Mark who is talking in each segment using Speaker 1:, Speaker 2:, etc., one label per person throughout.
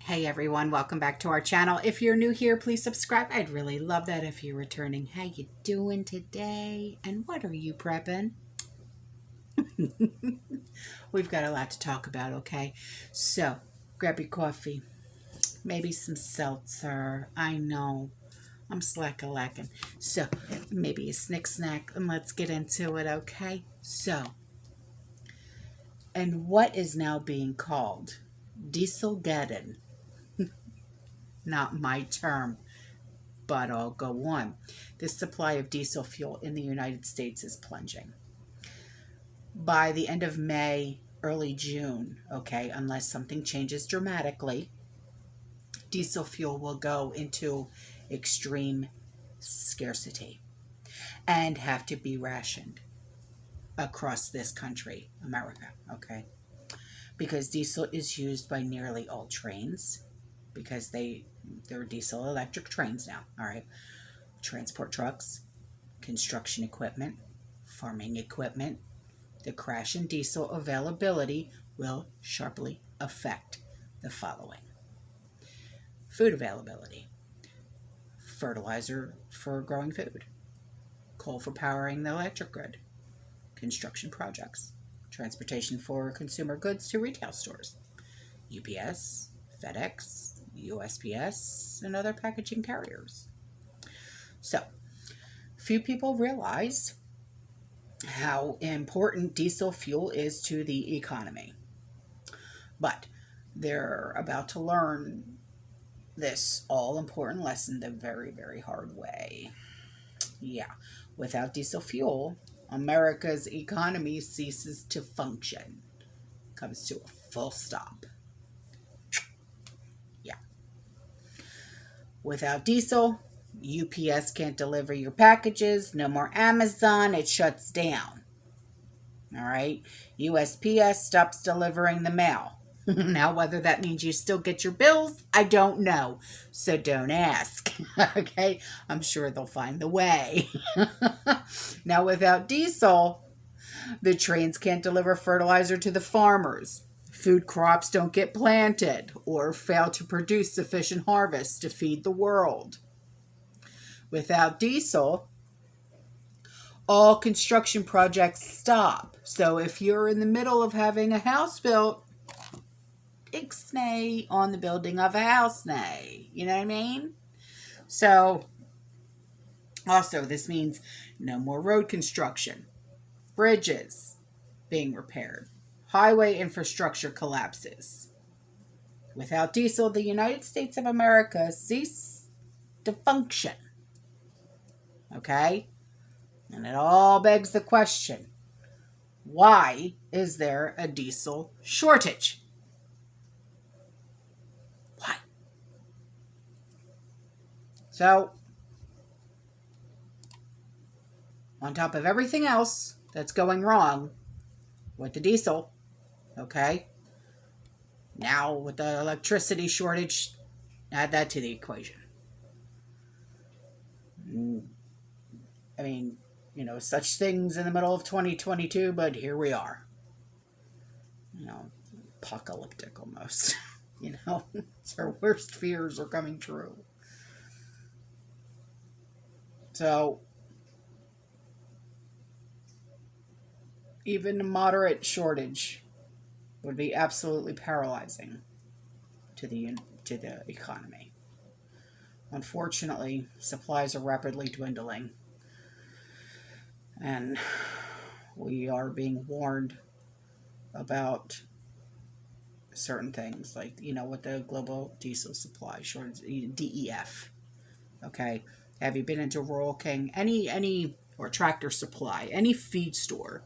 Speaker 1: Hey everyone, welcome back to our channel. If you're new here, please subscribe. I'd really love that if you're returning. How you doing today? And what are you prepping? We've got a lot to talk about, okay? So, grab your coffee. Maybe some seltzer. I know. I'm slack-a-lacking. So, maybe a snack, and let's get into it, okay? So, and what is now being called Dieselgeddon? Not my term, but I'll go on. The supply of diesel fuel in the United States is plunging. By the end of May, early June, okay, unless something changes dramatically, diesel fuel will go into extreme scarcity and have to be rationed across this country, America, okay? Because diesel is used by nearly all trains, because they're diesel electric trains now, all right? Transport trucks, construction equipment, farming equipment. The crash in diesel availability will sharply affect the following: food availability, fertilizer for growing food, coal for powering the electric grid, construction projects, transportation for consumer goods to retail stores, UPS, FedEx, USPS, and other packaging carriers. So, few people realize how important diesel fuel is to the economy. But they're about to learn this all-important lesson the very, very hard way. Yeah, without diesel fuel, America's economy ceases to function. Comes to a full stop. Yeah. Without diesel, UPS can't deliver your packages. No more Amazon. It shuts down. All right. USPS stops delivering the mail. Now, whether that means you still get your bills, I don't know. So don't ask. Okay. I'm sure they'll find the way. Now, without diesel, the trains can't deliver fertilizer to the farmers. Food crops don't get planted or fail to produce sufficient harvests to feed the world. Without diesel, all construction projects stop. So if you're in the middle of having a house built, ixnay on the building of a house nay. You know what I mean? So also this means no more road construction, bridges being repaired, highway infrastructure collapses. Without diesel, the United States of America ceases to function. Okay? And it all begs the question, why is there a diesel shortage? Why? So, on top of everything else that's going wrong with the diesel, okay, now with the electricity shortage, add that to the equation. I mean, such things in the middle of 2022, but here we are. Apocalyptic almost. Our worst fears are coming true. So, even a moderate shortage would be absolutely paralyzing to the economy. Unfortunately, supplies are rapidly dwindling. And we are being warned about certain things, like, with the global diesel supply shortage, DEF. Okay. Have you been into Rural King? Or Tractor Supply, any feed store,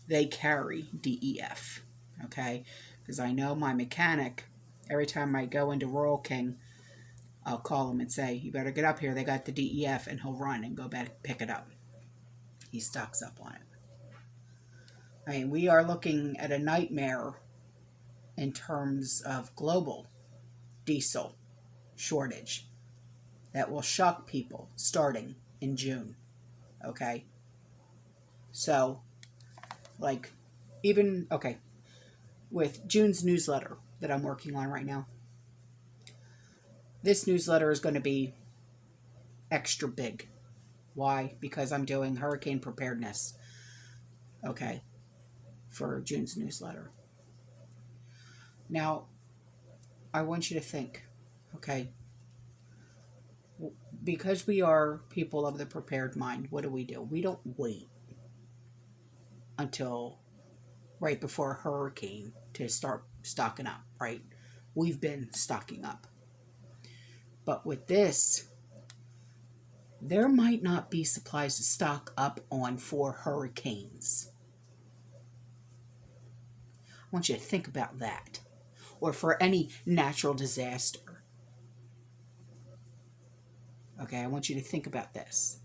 Speaker 1: they carry DEF. Okay. Because I know my mechanic, every time I go into Rural King, I'll call him and say, you better get up here. They got the DEF, and he'll run and go back, pick it up. He stocks up on it. I mean, we are looking at a nightmare in terms of global diesel shortage that will shock people starting in June. Okay? So, with June's newsletter that I'm working on right now, This newsletter is going to be extra big. Why? Because I'm doing hurricane preparedness, okay, for June's newsletter. Now, I want you to think, okay, because we are people of the prepared mind, what do? We don't wait until right before a hurricane to start stocking up, right? We've been stocking up. But with this, there might not be supplies to stock up on for hurricanes. I want you to think about that. Or for any natural disaster. Okay, I want you to think about this.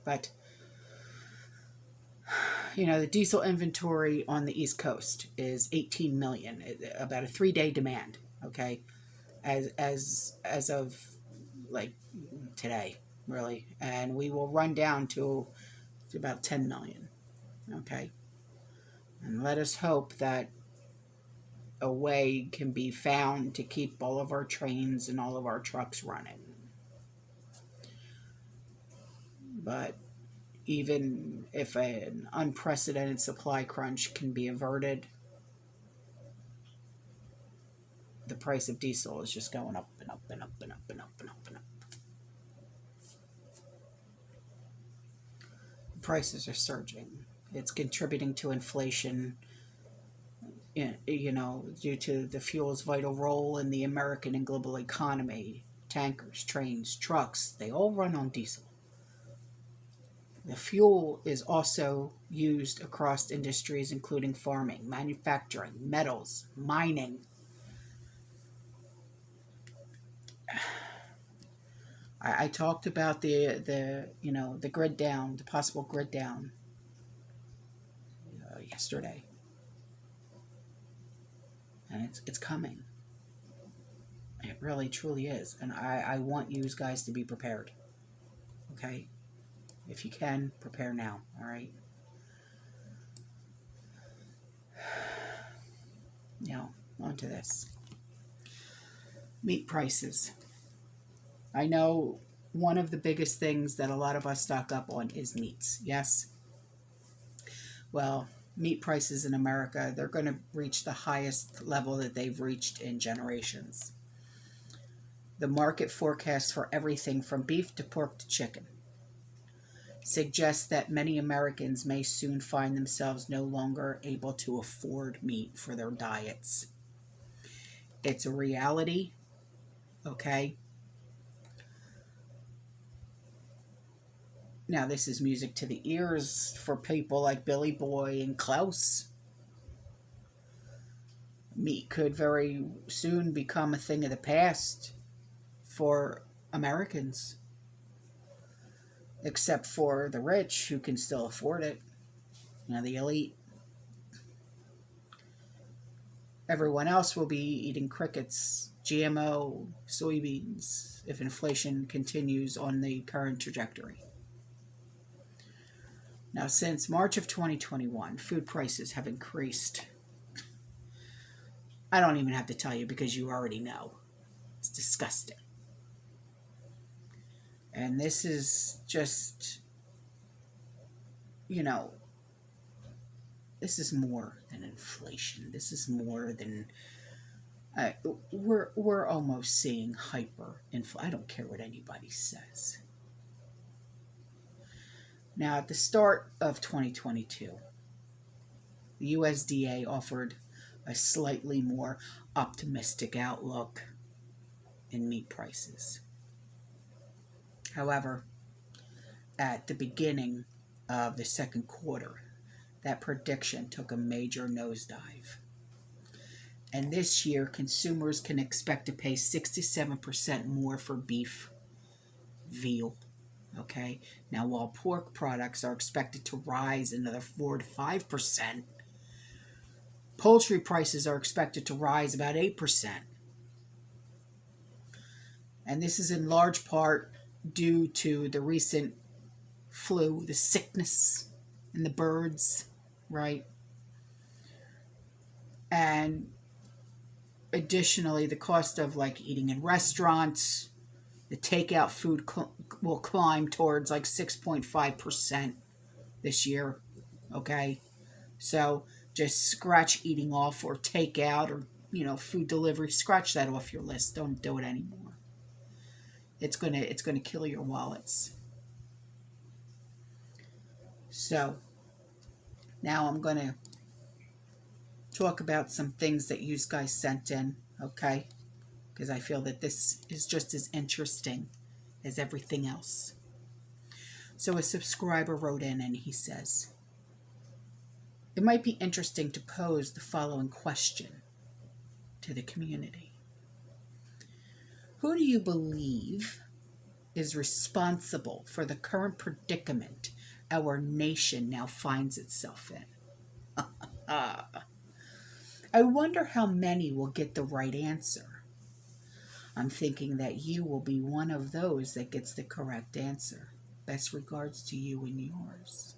Speaker 1: But, you know, the diesel inventory on the East Coast is 18 million, about a 3-day demand, okay? As of like today, really. And we will run down to about 10 million, okay? And let us hope that a way can be found to keep all of our trains and all of our trucks running. But even if an unprecedented supply crunch can be averted, the price of diesel is just going up and up and up and up and up and up and up. The prices are surging. It's contributing to inflation, you know, due to the fuel's vital role in the American and global economy. Tankers, trains, trucks, they all run on diesel. The fuel is also used across industries including farming, manufacturing, metals, mining. I talked about the grid down, the possible grid down yesterday, and it's coming. It really truly is, and I want you guys to be prepared. Okay, if you can, prepare now. All right. Now on to this. Meat prices. I know one of the biggest things that a lot of us stock up on is meats. Yes. Well, meat prices in America, they're going to reach the highest level that they've reached in generations. The market forecast for everything from beef to pork to chicken suggests that many Americans may soon find themselves no longer able to afford meat for their diets. It's a reality, okay? Now, this is music to the ears for people like Billy Boy and Klaus. Meat could very soon become a thing of the past for Americans, except for the rich who can still afford it. You know, the elite. Everyone else will be eating crickets, GMO, soybeans, if inflation continues on the current trajectory. Now, since March of 2021, food prices have increased. I don't even have to tell you because you already know. It's disgusting. And this is just, you know, this is more than inflation. This is more than, we're almost seeing hyperinflation. I don't care what anybody says. Now, at the start of 2022, the USDA offered a slightly more optimistic outlook in meat prices. However, at the beginning of the second quarter, that prediction took a major nosedive. And this year, consumers can expect to pay 67% more for beef, veal. Okay, now while pork products are expected to rise another 4 to 5%, poultry prices are expected to rise about 8%. And this is in large part due to the recent flu, the sickness in the birds, right? And additionally, the cost of like eating in restaurants, the takeout food will climb towards like 6.5% this year. Okay. So just scratch eating off or takeout or, food delivery. Scratch that off your list. Don't do it anymore. It's gonna kill your wallets. So now I'm gonna talk about some things that you guys sent in, okay? Because I feel that this is just as interesting as everything else. So a subscriber wrote in and he says, it might be interesting to pose the following question to the community. Who do you believe is responsible for the current predicament our nation now finds itself in? I wonder how many will get the right answer. I'm thinking that you will be one of those that gets the correct answer. Best regards to you and yours.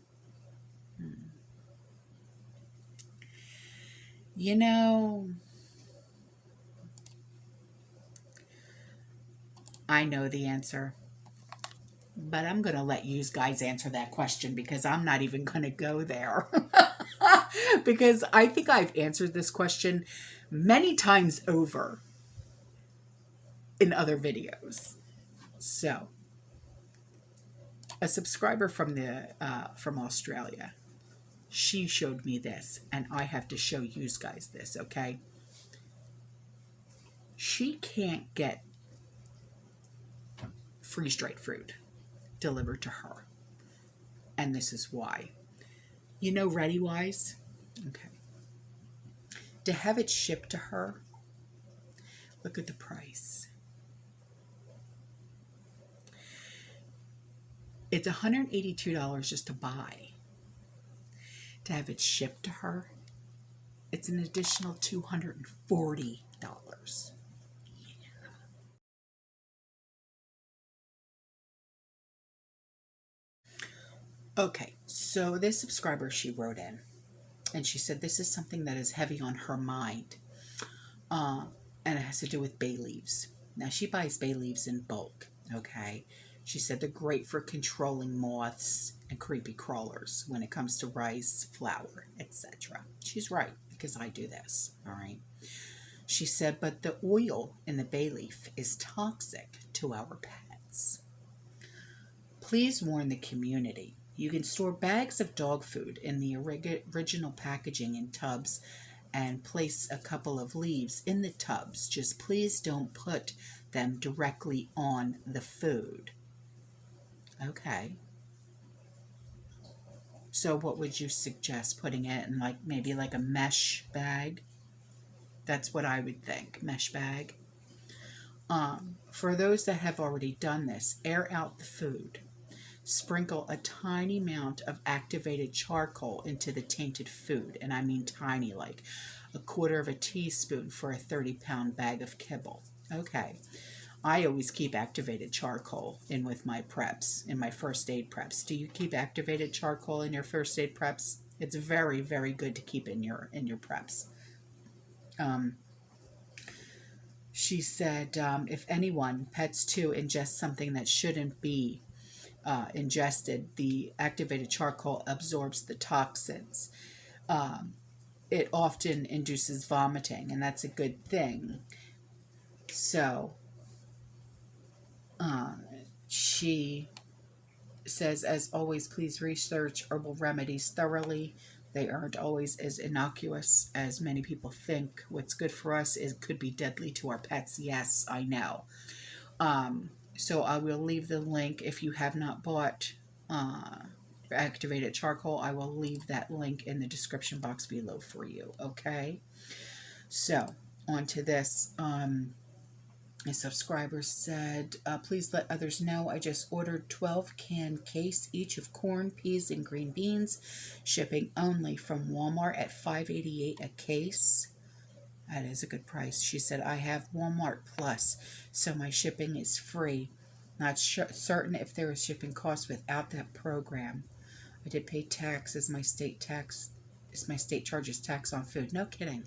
Speaker 1: You know, I know the answer, but I'm going to let you guys answer that question because I'm not even going to go there. Because I think I've answered this question many times over in other videos. So, a subscriber from Australia, she showed me this, and I have to show you guys this, okay? She can't get freeze-dried fruit delivered to her, and this is why. You know ReadyWise? Okay. To have it shipped to her, look at the price. It's $182 just to buy. To have it shipped to her, it's an additional $240. Okay, so this subscriber, she wrote in, and she said this is something that is heavy on her mind, and it has to do with bay leaves. Now, she buys bay leaves in bulk, okay? She said they're great for controlling moths and creepy crawlers when it comes to rice, flour, etc. She's right, because I do this, all right? She said, but the oil in the bay leaf is toxic to our pets. Please warn the community. You can store bags of dog food in the original packaging in tubs and place a couple of leaves in the tubs. Just please don't put them directly on the food. Okay. So what would you suggest? Putting it in maybe like a mesh bag? That's what I would think, mesh bag. For those that have already done this, air out the food. Sprinkle a tiny amount of activated charcoal into the tainted food, and I mean tiny, like a quarter of a teaspoon for a 30-pound bag of kibble. Okay. I always keep activated charcoal in with my preps, in my first aid preps. Do you keep activated charcoal in your first aid preps? It's very, very good to keep in your preps. She said, if anyone, pets too, ingest something that shouldn't be ingested, the activated charcoal absorbs the toxins. It often induces vomiting, and that's a good thing. So, she says, as always, please research herbal remedies thoroughly. They aren't always as innocuous as many people think. What's good for us could be deadly to our pets. Yes, I know. So I will leave the link. If you have not bought activated charcoal, I will leave that link in the description box below for you. Okay? So, on to this. A subscriber said, please let others know I just ordered 12-can case each of corn, peas, and green beans. Shipping only from Walmart at $5.88 a case. That is a good price. She said, I have Walmart Plus, so my shipping is free. Not certain if there is shipping costs without that program. I did pay tax as my state charges tax on food. No kidding.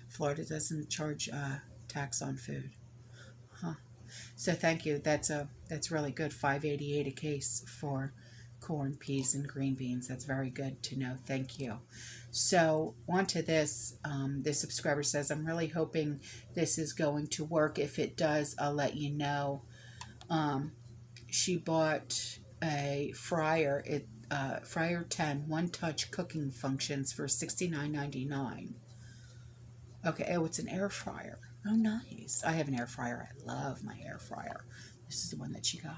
Speaker 1: Florida doesn't charge tax on food. Huh. So thank you. That's really good. $5.88 a case for corn, peas, and green beans. That's very good to know. Thank you. So on to this. This subscriber says, I'm really hoping this is going to work. If it does, I'll let you know. She bought a fryer. Fryer 10 one-touch cooking functions for $69.99. Okay, oh, it's an air fryer. Oh, nice. I have an air fryer. I love my air fryer. This is the one that she got.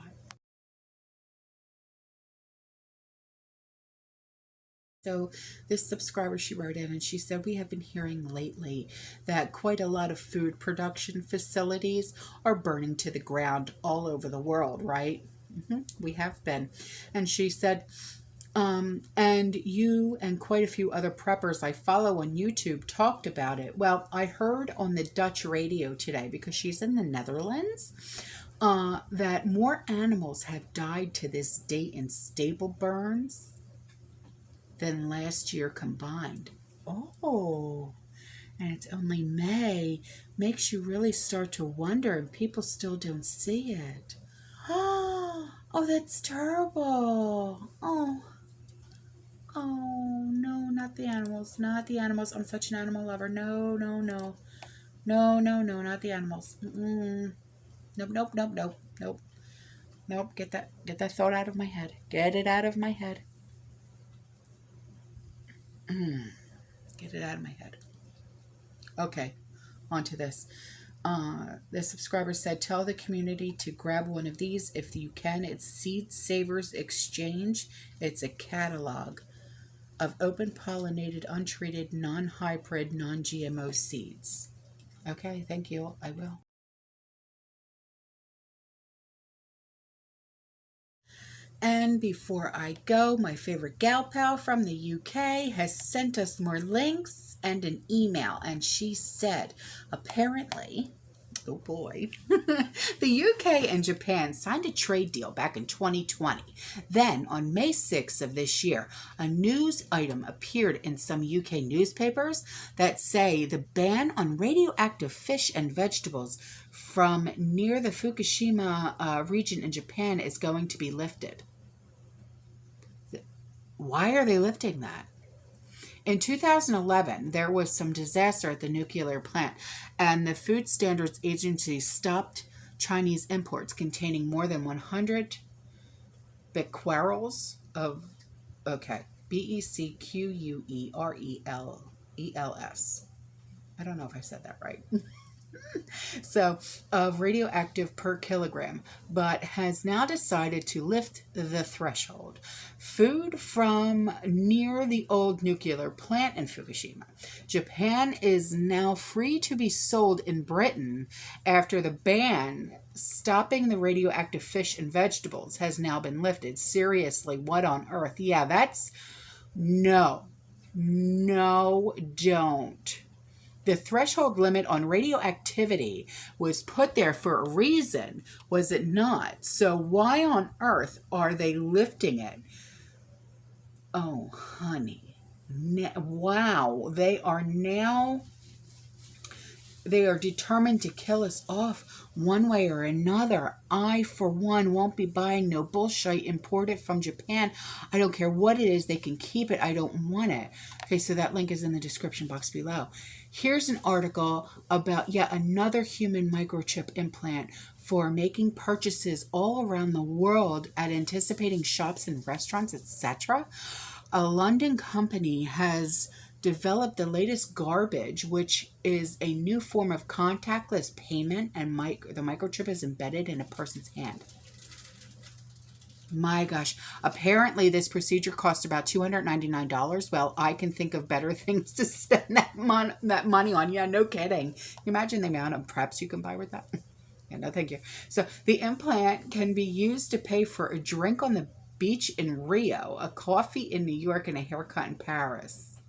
Speaker 1: So this subscriber, she wrote in and she said, we have been hearing lately that quite a lot of food production facilities are burning to the ground all over the world, right? We have been. And she said, and you and quite a few other preppers I follow on YouTube talked about it. Well, I heard on the Dutch radio today, because she's in the Netherlands, that more animals have died to this date in stable burns than last year combined. Oh, and it's only May. Makes you really start to wonder, and people still don't see it. Oh, that's terrible. Oh, no, not the animals. Not the animals. I'm such an animal lover. No, no, no. No, no, no, not the animals. Nope, nope, nope, nope, nope. Nope, get that thought out of my head. Get it out of my head. Get it out of my head. Okay, on to this. The subscriber said, tell the community to grab one of these if you can. It's Seed Savers Exchange. It's a catalog of open pollinated, untreated, non-hybrid, non-GMO seeds. Okay, thank you. I will. And before I go, my favorite gal pal from the UK has sent us more links and an email. And she said, apparently, oh boy, the UK and Japan signed a trade deal back in 2020. Then, on May 6th of this year, a news item appeared in some UK newspapers that say the ban on radioactive fish and vegetables from near the Fukushima region in Japan is going to be lifted. Why are they lifting that? In 2011, there was some disaster at the nuclear plant, and the Food Standards Agency stopped Chinese imports containing more than 100 becquerels of, BECQUERELS. I don't know if I said that right. So, of radioactive per kilogram, but has now decided to lift the threshold. Food from near the old nuclear plant in Fukushima. Japan is now free to be sold in Britain after the ban stopping the radioactive fish and vegetables has now been lifted. Seriously, what on earth? Yeah, that's... No, don't. The threshold limit on radioactivity was put there for a reason, was it not? So why on earth are they lifting it? Oh, honey. Wow. They are determined to kill us off one way or another. I, for one, won't be buying no bullshit imported from Japan. I don't care what it is. They can keep it. I don't want it. Okay, so that link is in the description box below. Here's an article about yet another human microchip implant for making purchases all around the world at anticipating shops and restaurants, etc. A London company has developed the latest garbage, which is a new form of contactless payment, and the microchip is embedded in a person's hand. My gosh. Apparently, this procedure costs about $299. Well, I can think of better things to spend that money on. Yeah, no kidding. Can you imagine the amount of preps you can buy with that? Yeah, no, thank you. So the implant can be used to pay for a drink on the beach in Rio, a coffee in New York, and a haircut in Paris.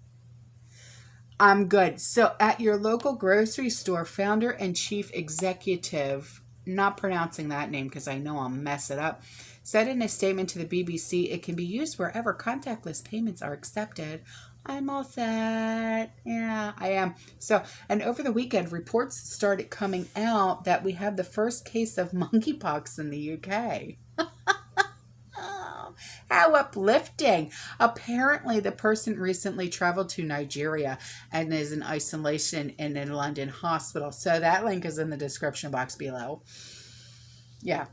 Speaker 1: I'm good. So at your local grocery store, founder and chief executive, not pronouncing that name because I know I'll mess it up, said in a statement to the BBC, it can be used wherever contactless payments are accepted. I'm all set. Yeah, I am. So, and over the weekend, reports started coming out that we have the first case of monkeypox in the UK. Oh, how uplifting. Apparently, the person recently traveled to Nigeria and is in isolation in a London hospital. So that link is in the description box below. Yeah.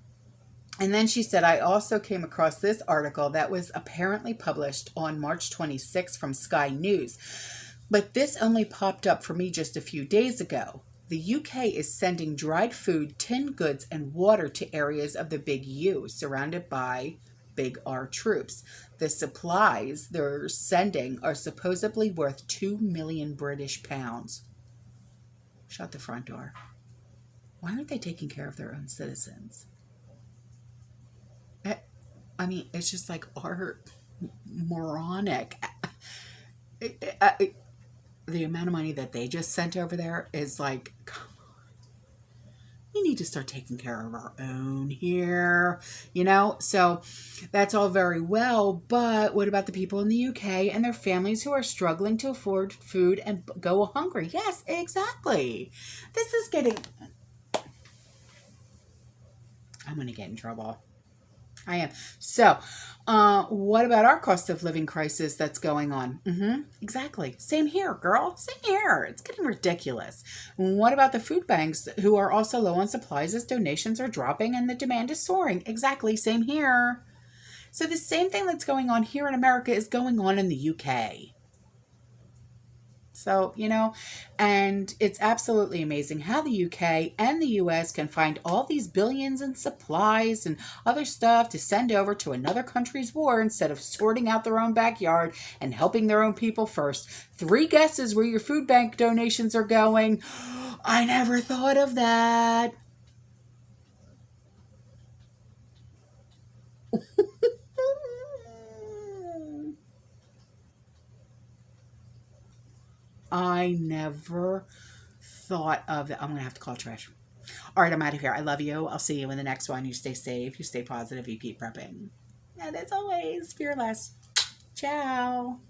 Speaker 1: And then she said, I also came across this article that was apparently published on March 26th from Sky News. But this only popped up for me just a few days ago. The UK is sending dried food, tinned goods, and water to areas of the Big U, surrounded by Big R troops. The supplies they're sending are supposedly worth 2 million British pounds. Shut the front door. Why aren't they taking care of their own citizens? I mean, it's just like moronic. The amount of money that they just sent over there is like, come on, we need to start taking care of our own here, you know? So that's all very well, but what about the people in the UK and their families who are struggling to afford food and go hungry? Yes, exactly. This is getting... I'm going to get in trouble. I am. So, what about our cost of living crisis that's going on? Exactly. Same here, girl. Same here. It's getting ridiculous. What about the food banks who are also low on supplies as donations are dropping and the demand is soaring? Exactly. Same here. So the same thing that's going on here in America is going on in the UK. So, you know, and it's absolutely amazing how the UK and the US can find all these billions in supplies and other stuff to send over to another country's war instead of sorting out their own backyard and helping their own people first. 3 guesses where your food bank donations are going. I never thought of that. I never thought of that. I'm going to have to call trash. All right, I'm out of here. I love you. I'll see you in the next one. You stay safe. You stay positive. You keep prepping. And as always, fearless. Ciao.